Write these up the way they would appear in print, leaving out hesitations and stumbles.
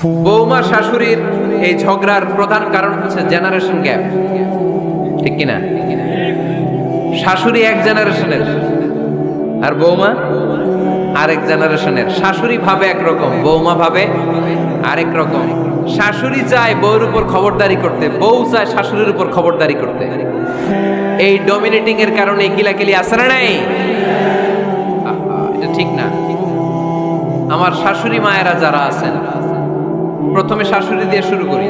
বৌমা শাশুড়ির এই ঝগড়ার প্রধান কারণ হচ্ছে জেনারেশন গ্যাপ, ঠিক কিনা? শাশুড়ি এক জেনারেশনের আর বৌমা আরেক জেনারেশনের। শাশুড়ি ভাবে একরকম, বৌমা ভাবে আরেক রকম। শাশুড়ি চায় বউর উপর খবরদারি করতে, বউ চায় শাশুড়ির উপর খবরদারি করতে। এই ডমিনেটিং এর কারণে কিলাকিলি আছে না নাই? এটা ঠিক না। আমার শাশুড়ি মায়েরা যারা আছেন, প্রথমে শাশুড়ি দিয়ে শুরু করি।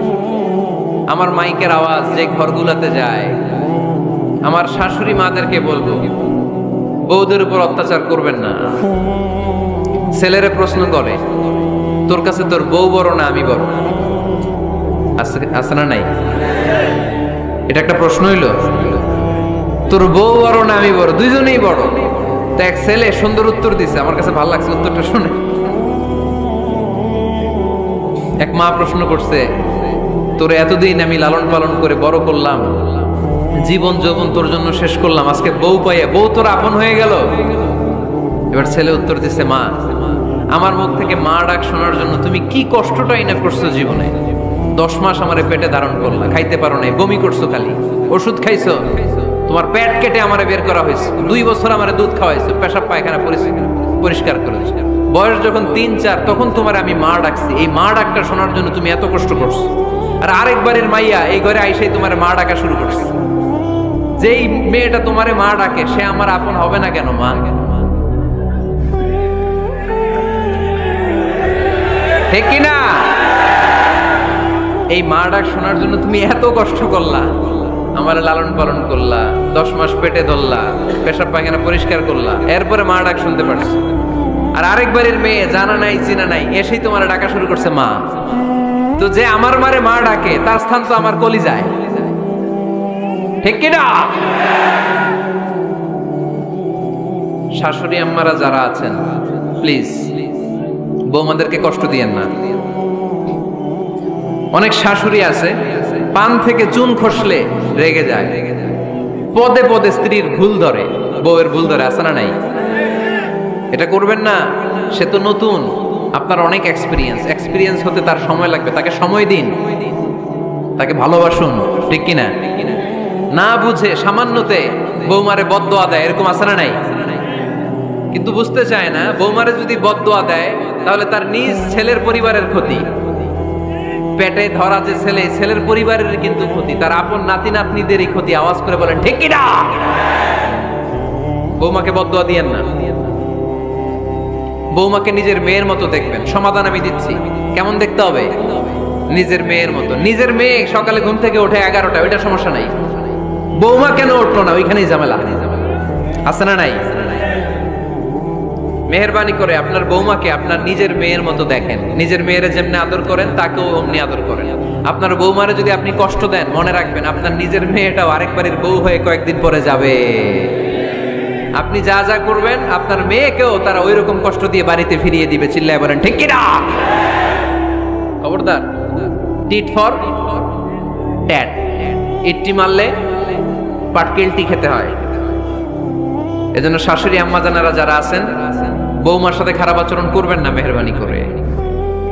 আমার মাইকের আওয়াজ যে ঘরগুলোতে যায়, আমার শাশুড়ি মাদেরকে বলবো, বউদের উপর অত্যাচার করবেন না। ছেলেরে প্রশ্ন করে, তোর কাছে তোর বউ বড় না আমি বড়? আছে না নাই? এটা একটা প্রশ্ন হইল। তোর বউ বড় না আমি বড়? দুইজনেই বড়। তো এক ছেলে সুন্দর উত্তর দিছে, আমার কাছে ভালো লাগছে উত্তরটা শুনে। এক মা প্রশ্ন করছে, তোর এতদিন আমি লালন পালন করে বড় করলাম, জীবন যৌবন তোর জন্য শেষ করলাম, আজকে বউ পাইয়া বউ তোর আপন হয়ে গেল? এবার ছেলে উত্তর দিছে, মা, আমার মুখ থেকে মা ডাক শোনার জন্য তুমি কি কষ্টটাই না করছো জীবনে। 10 মাস আমারে পেটে ধারণ করলা, খাইতে পারো নাই, বমি করছো, খালি ওষুধ খাইছো, তোমার পেট কেটে আমারে বের করা হয়েছে, 2 বছর আমারে দুধ খাওয়াইছো, পেশাব পায়খানা পরিষ্কার করে দিয়েছো। বয়স যখন 3-4 তখন তোমার আমি মা ডাকছি, এই মা ডাকটা শোনার জন্য তুমি এত কষ্ট করছো। আর আরেকবারের মাইয়া এই ঘরে আইসাই তোমার মা ডাকা শুরু করছে। যেই মেয়েটা তোমারে মা ডাকে সে আমার আপন হবে না কেন মা? ঠিক কিনা? এই মা ডাক শোনার জন্য তুমি এত কষ্ট করলা, আমার লালন পালন করলা, 10 মাস পেটে ধরলা, পেশাব পায়খানা পরিষ্কার করলা, এরপরে মা ডাক শুনতে পারছো। আর আরেকবারের মেয়ে জানা নাই চিনা নাই এসেই তোমার ডাকা শুরু করছে মা। তো যে আমার মারে মা ডাকে তার স্থান তো আমার কলিজায়, ঠিক কিনা? শাশুড়ি আম্মারা যারা আছেন, প্লিজ বৌমাদেরকে কষ্ট দিয়েন না। অনেক শাশুড়ি আছে পান থেকে চুন খসলে রেগে যায়, পদে পদে স্ত্রীর ভুল ধরে, বউয়ের ভুল ধরে, আছে না নাই? এটা করবেন না। সে তো নতুন, আপনার অনেক এক্সপিরিয়েন্স হতে তার সময় লাগবে, তাকে সময় দিন, তাকে ভালোবাসুন, ঠিক কিনা? না বুঝে সামান্যতে বৌমারে বদদোয়া দেয়, এরকম আছে না নাই? কিন্তু বুঝতে চায় না, বৌমারে যদি বদদোয়া দেয় তাহলে তার নিজ ছেলের পরিবারের ক্ষতি, পেটে ধরা যে ছেলে, ছেলের পরিবারের কিন্তু ক্ষতি, তার আপন নাতি নাতনিদেরই ক্ষতি। আওয়াজ করে বলেন ঠিক কিনা? বৌমাকে বদদোয়া দিয়েন না। বৌমাকে নিজের মেয়ের মতো দেখবেন। সমাধান আমি দিচ্ছি, কেমন দেখতে হবে? নিজের মেয়ের মতো। নিজের মেয়ে সকালে ঘুম থেকে ওঠে 11টা, ওইটা সমস্যা নাই। বৌমা কেন উঠলো না, ওইখানেই ঝামেলা, আছে না নাই? মেহেরবানি করে আপনার বৌমাকে আপনার নিজের মেয়ের মতো দেখেন। নিজের মেয়েরে যেমনি আদর করেন তাকেও অমনি আদর করেন। আপনার বৌমারে যদি আপনি কষ্ট দেন, মনে রাখবেন আপনার নিজের মেয়েটাও আরেকবারের বউ হয়ে কয়েকদিন পরে যাবে। আপনি যা যা করবেন আপনার মেয়েকেও তারা ওই রকম কষ্ট দিয়ে বাড়িতে ফিরিয়ে দিবে। চিল্লায় বলেন ঠিক কিনা? খবরদার, টিট ফর ট্যাট। ইট্টি মারলে পাটকেলটি খেতে হয়। এজন্য শাশুড়ি আম্মা জানারা যারা আছেন, বৌমার সাথে খারাপ আচরণ করবেন না মেহেরবানি করে।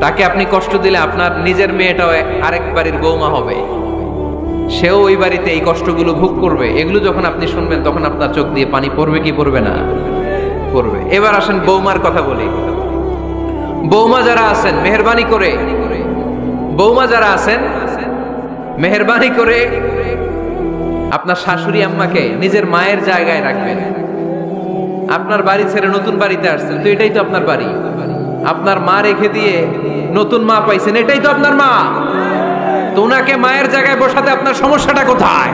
তাকে আপনি কষ্ট দিলে আপনার নিজের মেয়েটাও আরেক বাড়ির বৌমা হবে, সেও ওই বাড়িতে এই কষ্টগুলো ভোগ করবে। এগুলো যখন আপনি শুনবেন তখন আপনার চোখ দিয়ে পানি পড়বে কি পড়বে না? পড়বে। এবার আসেন বৌমার কথা বলি। বৌমা যারা আছেন মেহেরবানি করে, বৌমা যারা আছেন মেহেরবানি করে আপনার শাশুড়ি আম্মাকে নিজের মায়ের জায়গায় রাখবেন। আপনার বাড়ি ছেড়ে নতুন বাড়িতে আসছেন, তো এটাই তো আপনার বাড়ি। আপনার মা রেখে দিয়ে নতুন মা পাইছেন, এটাই তো আপনার মা। তো ওনাকে মায়ের জায়গায় বসাতে আপনার সমস্যাটা কোথায়?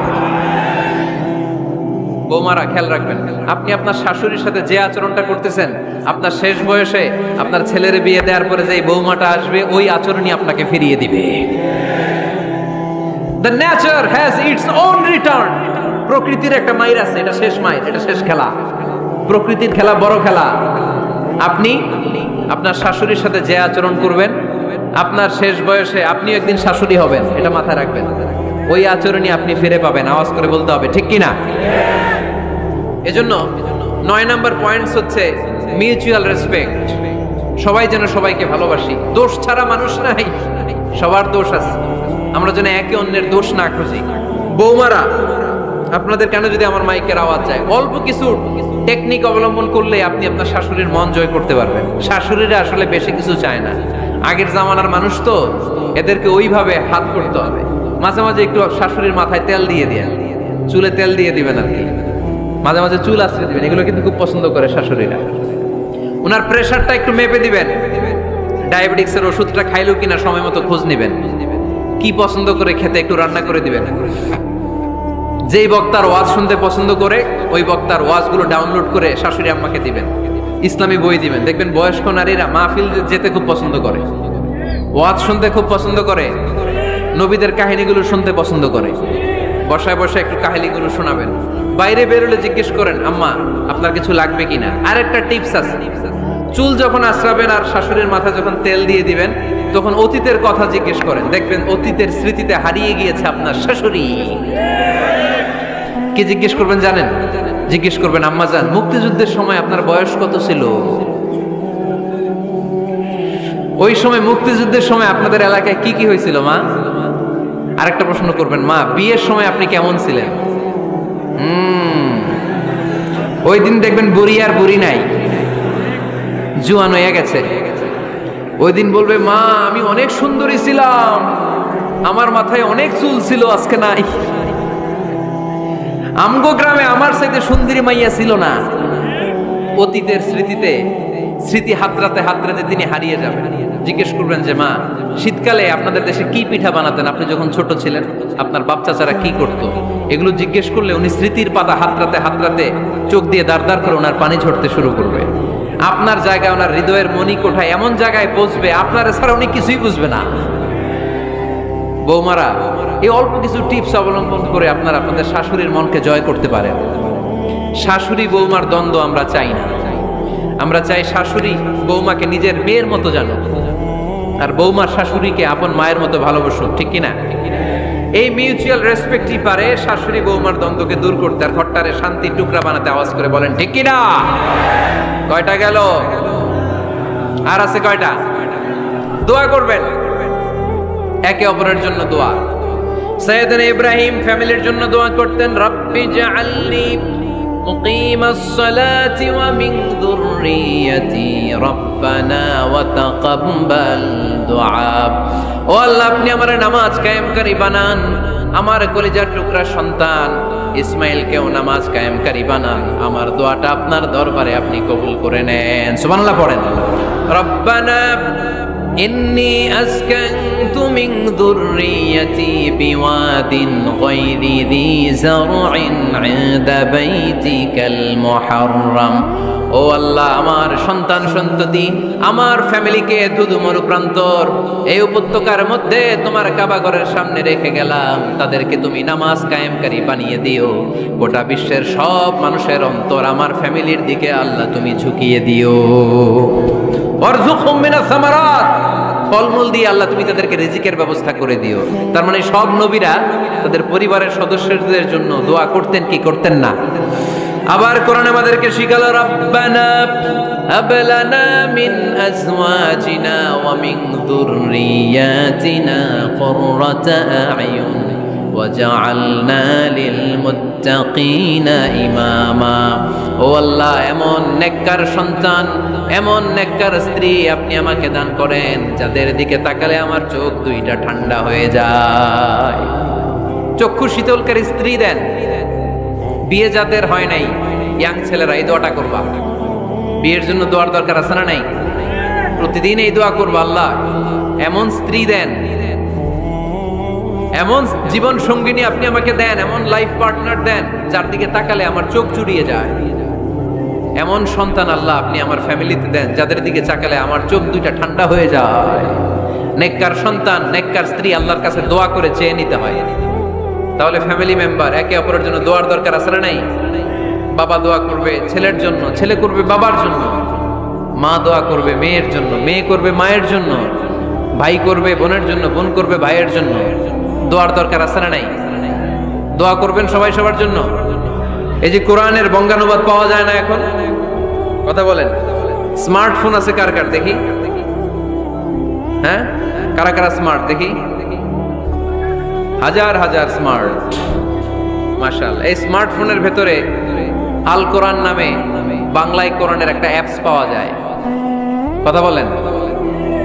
বৌমারা খেয়াল রাখবেন, আপনি আপনার শাশুড়ির সাথে যে আচরণটা করতেছেন, আপনার শেষ বয়সে আপনার ছেলের বিয়ে দেওয়ার পরে যে বৌমাটা আসবে ওই আচরণই আপনাকে ফিরিয়ে দিবে। The nature has its own return. প্রকৃতির একটা মাইর আছে, এটা শেষ মাইর, এটা শেষ খেলা। প্রকৃতির খেলা বড় খেলা। আপনি আপনার শাশুড়ির সাথে যে আচরণ করবেন, আপনার শেষ বয়সে আপনি একদিন শাশুড়ি হবেন, এটা মাথায় রাখবেন। ওই আচরণই আপনি ফিরে পাবেন। আওয়াজ করে বলতে হবে ঠিক কিনা? এজন্য 9 নাম্বার পয়েন্টস হচ্ছে মিউচুয়াল রেসপেক্ট। সবাই যেন সবাইকে ভালোবাসি। দোষ ছাড়া মানুষ নাই। সবার দোষ আছে, আমরা যেন একে অন্যের দোষ না খুঁজি। বৌমারা, আপনাদের কেন যদি আমার মাইকের আওয়াজ যায়, অল্প কিছু টেকনিক অবলম্বন করলে আপনি আপনার শাশুড়ির মন জয় করতে পারবেন। শাশুড়িরা আসলে বেশি কিছু চায় না, আগের জামানার মানুষ তো, এদেরকে ওইভাবে হাত করতে হবে। মাঝে মাঝে একটু শাশুড়ির মাথায় তেল দিয়ে দেন, চুলে তেল দিয়ে দিবেন আর কি, মাঝে মাঝে চুল আশ্রয় দিবেন, এগুলো কিন্তু খুব পছন্দ করে শাশুড়িরা। ওনার প্রেশারটা একটু মেপে দিবেন, ডায়াবেটিক্সের ওষুধটা খাইলো কিনা সময় মতো খোঁজ নিবেন, কি পছন্দ করে খেতে একটু রান্না করে দিবেন। যেই বক্তার ওয়াজ শুনতে পছন্দ করে ওই বক্তার ওয়াজগুলো ডাউনলোড করে শাশুড়ি আম্মাকে দিবেন, ইসলামী বই দিবেন। দেখবেন বয়স্ক নারীরা মাহফিল যেতে খুব পছন্দ করে, ওয়াজ শুনতে খুব পছন্দ করে, নবীদের কাহিনীগুলো শুনতে পছন্দ করে। বসায় বসায় একটু কাহিনীগুলো শোনাবেন। বাইরে বেরোলে জিজ্ঞেস করেন, আম্মা আপনার কিছু লাগবে কিনা। আর একটা টিপস আছে, চুল যখন আশ্রাবেন আর শাশুড়ির মাথায় যখন তেল দিয়ে দিবেন, তখন অতীতের কথা জিজ্ঞেস করেন, দেখবেন অতীতের স্মৃতিতে হারিয়ে গিয়েছে আপনার শাশুড়ি। কি জিজ্ঞেস করবেন জানেন? জিজ্ঞেস করবেন, আম্মা জান, মুক্তিযুদ্ধের সময় আপনার বয়স কত ছিল? ওই সময় মুক্তিযুদ্ধের সময় আপনাদের এলাকায় কি কি হয়েছিল মা? আরেকটা প্রশ্ন করবেন, মা বিয়ের সময় আপনি কেমন ছিলেন? ওই দিন দেখবেন বুড়ি আর বুড়ি নাই, জুয়ান হয়ে গেছে। ওই দিন বলবে, মা আমি অনেক সুন্দরী ছিলাম, আমার মাথায় অনেক চুল ছিল, আজকে নাই। আমগো গ্রামে আমার চাইতে সুন্দরী মাইয়া ছিল না। অতীতের স্মৃতিতে, স্মৃতি হাতরাতে হাতরাতে তিনি হারিয়ে যাবেন। জিজ্ঞেস করবেন যে, মা শীতকালে আপনাদের দেশে কি পিঠা বানাতেন আপনি যখন ছোট ছিলেন, আপনার বাপ চাচারা কি করতো? এগুলো জিজ্ঞেস করলে উনি স্মৃতির পাতা হাতরাতে হাতরাতে চোখ দিয়ে দাঁড় দাঁড় করে ওনার পানি ঝরতে শুরু করবে। আপনার জায়গায়, ওনার হৃদয়ের মনি কোঠায় এমন জায়গায় বসবে, আপনার ছাড়া উনি কিছুই বুঝবে না। বৌমারা, এই অল্প কিছু টিপস অবলম্বন করে আপনারা আপনাদের শাশুড়ির মনকে জয় করতে পারেন। শাশুড়ি বৌমার দ্বন্দ্ব আমরা চাই না, আমরা চাই শাশুড়ি বৌমাকে নিজের মেয়ের মতো জানো, আর বৌমা শাশুড়িকে আপন মায়ের মতো ভালোবাসো, ঠিক কিনা? এই মিউচুয়াল রেসপেক্টই পারে শাশুড়ি বৌমার দ্বন্দ্বকে দূর করতে আর ঘরটারে শান্তির টুকরা বানাতে। আওয়াজ করে বলেন ঠিক কিনা? কয়টা গেল? আর আছে কয়টা? দোয়া করবেন একে অপরের জন্য। দোয়া, সাইয়েদনা ইব্রাহিম ফ্যামিলির জন্য দোয়া করতেন, রব্বি জাআলনি মুকিমাস সালাতি ওয়া মিন যুররিয়াতি রব্বানা ওয়া তাকাব্বাল দুআ। ও আল্লাহ, আপনি আমার নামাজ কায়েমকারী বানান, আমার কলিজার টুকরা সন্তান ইসমাইলকেও নামাজ কায়েমকারী বানান, আমার দোয়াটা আপনার দরবারে আপনি কবুল করে নেন। সুবহানাল্লাহ পড়েন। রব্বানা ইন্নী আসকানতু মিন যুররিয়াতি বিওয়াদিন গায়রি যী যারইন ইনদা বাইতিকাল মুহাররাম। ও আল্লাহ, আমার সন্তান সন্ততি, আমার ফ্যামিলিকে ধুধুমরু প্রান্তর এই উপত্যকার মধ্যে তোমার কাবা ঘরের সামনে রেখে গেলাম, তাদেরকে তুমি নামাজ কায়েমকারী বানিয়ে দিও। গোটা বিশ্বের সব মানুষের অন্তর আমার ফ্যামিলির দিকে আল্লাহ তুমি ঝুঁকিয়ে দিও। ওয়ারযুকহুম মিনাস সামারাত, ফলমূল দিয়ে আল্লাহ তুমি তাদেরকে রিজিকের ব্যবস্থা করে দিও। তার মানে সব নবীরা তাদের পরিবারের সদস্যদের জন্য দোয়া করতেন কি করতেন না? আবার কোরআন আমাদেরকে শিখালো, রব্বানা হাব লানা মিন আজওয়াজিনা ওয়া মিন যুররিয়াতিনা কুররাতা আ'য়ুন ওয়াজআলনা লিল মুত্তাকিনা ইমামা। ও আল্লাহ, এমন নেককার সন্তান, এমন নেককার স্ত্রী আপনি আমাকে দান করেন যাদের দিকে তাকালে আমার চোখ দুইটা ঠান্ডা হয়ে যায়। চক্ষু শীতলকারী স্ত্রী দেন। বিয়ে যাদের হয় নাই, ইয়াং ছেলেরা এই দোয়াটা করবা। বিয়ের জন্য দোয়ার দরকার আছে না নাই? প্রতিদিন এই দোয়া করবা, আল্লাহ এমন স্ত্রী দেন, এমন জীবন সঙ্গিনী আপনি আমাকে দেন, এমন লাইফ পার্টনার দেন যার দিকে তাকালে আমার চোখ জুড়িয়ে যায়। এমন সন্তান আল্লাহ আপনি আমার ফ্যামিলিতে দেন যাদের দিকে তাকালে আমার চোখ দুইটা ঠান্ডা হয়ে যায়। নেককার সন্তান, নেককার স্ত্রী আল্লাহর কাছে দোয়া করে চেয়ে নিতে হয়। তাহলে ফ্যামিলি মেম্বার একে অপরের জন্য দোয়ার দরকার আছে না নাই? বাবা দোয়া করবে ছেলের জন্য, ছেলে করবে বাবার জন্য, মা দোয়া করবে মেয়ের জন্য, মেয়ে করবে মায়ের জন্য, ভাই করবে বোনের জন্য, বোন করবে ভাইয়ের জন্য। দোয়ার দরকার আছে না নাই? দোয়া করবেন সবাই সবার জন্য। এই যে কোরআনের বঙ্গানুবাদ পাওয়া যায় না এখন, কথা বলেন। স্মার্টফোন আছে কার কার দেখি? হ্যাঁ, কারা কারা স্মার্ট দেখি, হাজার হাজার স্মার্ট, মাশাআল্লাহ। এই স্মার্টফোনের ভেতরে আল কোরআন নামে বাংলায় কোরআনের একটা অ্যাপস পাওয়া যায়। কথা বলেন,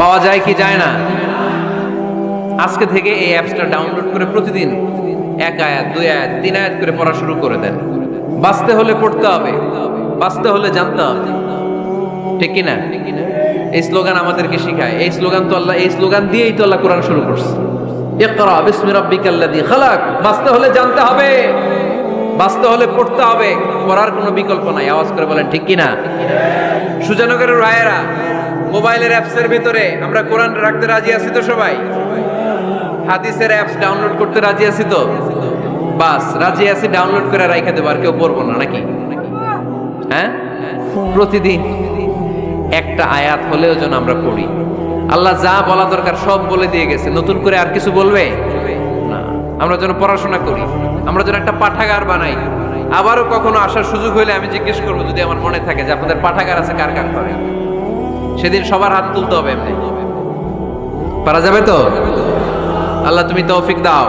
পাওয়া যায় কি যায় না? আজকে থেকে এই অ্যাপসটা ডাউনলোড করে প্রতিদিন 1 আয়াত 2 আয়াত 3 আয়াত করে পড়া শুরু করে দেন। বাঁচতে হলে পড়তে হবে, বাঁচতে হলে জানতে হবে, ঠিক কিনা? এই স্লোগান আমাদেরকে শিখায়। এই স্লোগান তো আল্লাহ, এই স্লোগান দিয়েই তো আল্লাহ কোরআন শুরু করছে, ইকরা বিসমি রাব্বিকাল্লাযী খালাক। বাঁচতে হলে জানতে হবে, বাঁচতে হলে পড়তে হবে, পড়ার কোনো বিকল্প নাই। আওয়াজ করে বলেন ঠিক কিনা? সুজানগরের রায়েরা, মোবাইলের অ্যাপসের ভিতরে আমরা কোরআন রাখতে রাজি আছি তো সবাই? হাদিসের অ্যাপস ডাউনলোড করতে রাজি আছি তো? বাস রাজি আছি, ডাউনলোড করে রাইখা দেবো, আর কেউ পড়বো না নাকি? হ্যাঁ, প্রতিদিন একটা আয়াত হলেও যেন আমরা পড়ি। আল্লাহ যা বলা দরকার সব বলে দিয়ে গেছে, নতুন করে আর কিছু বলবে না। আমরা যেন পড়াশোনা করি, আমরা যেন একটা পাঠাগার বানাই। আবারও কখনো আসার সুযোগ হলে আমি জিজ্ঞেস করবো, যদি আমার মনে থাকে যে আপনাদের পাঠাগার আছে কার কার করে, সেদিন সবার হাত তুলতে হবে। এমনি পারা যাবে তো? আল্লাহ তুমি তৌফিক দাও।